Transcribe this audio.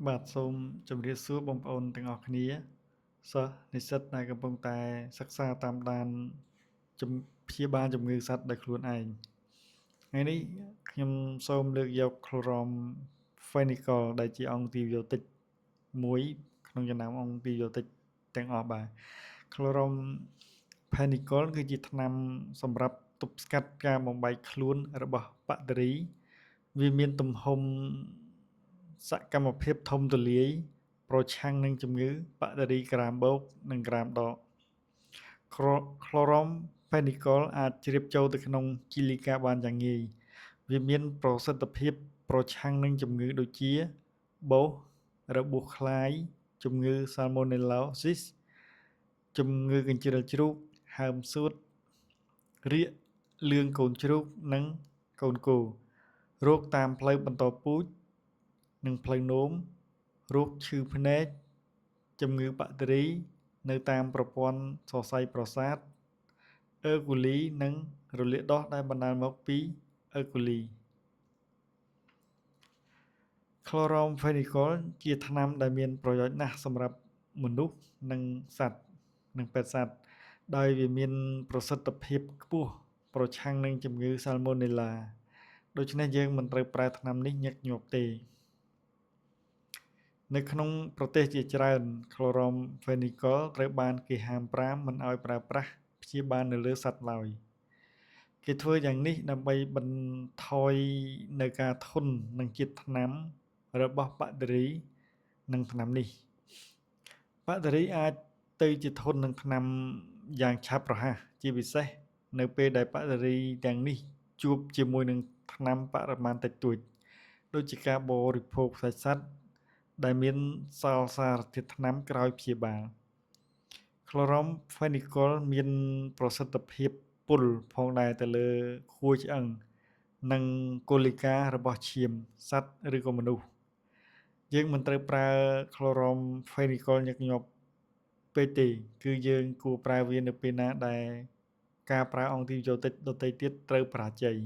បាទសូមជម្រាបសួរបងប្អូនទាំងអស់គ្នាសិស្សនិស្សិតដែលកំពុងតែសិក្សាតាមដានព្យាបាលជំងឺសត្វដោយខ្លួនឯងថ្ងៃនេះខ្ញុំសូមលើកយក Chloramphenicol ដែលជាអង្គទីប៊ីយោទិកមួយក្នុងចំណោមអង្គទីប៊ីយោទិកទាំងអស់បាទ Chloramphenicol គឺជាថ្នាំសម្រាប់ទប់ស្កាត់ការបំបែកខ្លួនរបស់បាក់តេរីវាមានទំហំសកម្មភាពធំទូលាយប្រឆាំងនឹងជំងឺបាក់តេរីក្រាមបូកនិងក្រាមដក Chloramphenicol អាចជ្រាបចូលទៅក្នុងគីលីកាបានយ៉ាងងាយវាមានប្រសិទ្ធភាពប្រឆាំងនឹងជំងឺដូចជាបោសរបួសខ្លាយជំងឺ Salmonellosis ជំងឺកញ្ជ្រឹលជ្រូកហើមសួតរាគលឿងកូនជ្រូកនិងកូនគោរោគតាមផ្លូវបន្តពូជនិងផ្លូវនោមរោគឈឺភ្នែកជំងឺបាក់តេរីនៅតាមប្រព័ន្ធសរសៃប្រសាទអឺកូលីនិងរលាកដោះដែលបណ្ដាលមកពីអឺកូលី Chloramphenicol ជាថ្នាំដែលមានប្រយោជន៍ណាស់សម្រាប់មនុស្សនិងសត្វនិងពេទ្យសត្វដោយវាមានប្រសិទ្ធភាពខ្ពស់ប្រឆាំងនឹងជំងឺ Salmonella ដូច្នេះយើងមិនត្រូវប្រើថ្នាំនេះញឹកញាប់ទេនៅក្នុងប្រទេសជាច្រើន Chloramphenicol ត្រូវបានគេហាម5មិនឲ្យប្រើប្រាស់ព្យាបាលនៅលើសត្វឡើយគេធ្វើយ៉ាងនេះដើម្បីបន្ថយនៅការធន់នឹងជាតិថ្នាំរបស់បាក់តេរីនិងថ្នាំនេះបាក់តេរីអាចទៅជាធន់នឹងថ្នាំយ៉ាងឆាប់រហ័សជាពិសេសនៅពេលដែលបាក់តេរីទាំងនេះជួបជាមួយនឹងថ្នាំបរិមាណតិចតួចដូចជាការបរិភោគសាច់សត្វដែលមានសល់សារធាតុថ្នាំក្រោយព្យាបាល Chloramphenicol មានប្រសិទ្ធភាពពុលផងដែរទៅលើខួរឆ្អឹងនិងកូលីការបស់ឈាមសត្វឬក៏មនុស្សយើងមិនត្រូវប្រើ Chloramphenicol ញឹកញាប់ពេកទេគឺយើងគួរប្រើវានៅពេលណាដែលការប្រើអង្គទីប៊ីយោទិកដទៃទៀតត្រូវបរាជ័យ